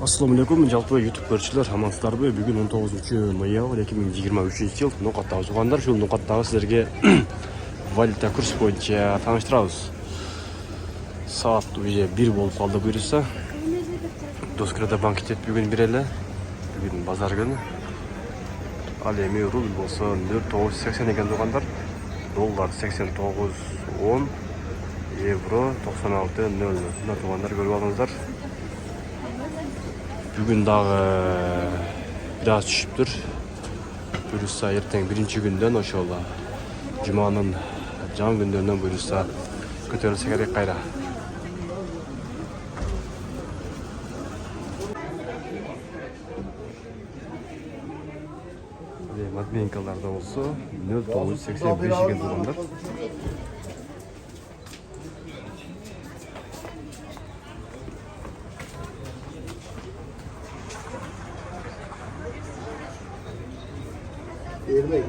Assalamu alaikum, жалпы YouTube көрүүчүлөр, амансыздарбы? Бүгүн 19-ноябрь 2023 жыл. Нокаттагы жугандар, ушул нокаттагы силерге валюта курс боюнча тааныштырабыз. Саат уже 1 болуп калды буюрса. Доскрада банкет бүгүн берели. Бүгүн базар күнү. Ал эми рубль болсо 4.980 экен жугандар. Доллар 89.10, евро 96.00. Мына жугандар көрүп алыңыздар. Бүгін дағы biraz түшүптүр. Буюрса эртең биринчи күндөн ошол жуманын жан күндөрүнөн буюрса көтөрүлсө керек кайра. Админкаларда болсо 0.985 экен жугандар.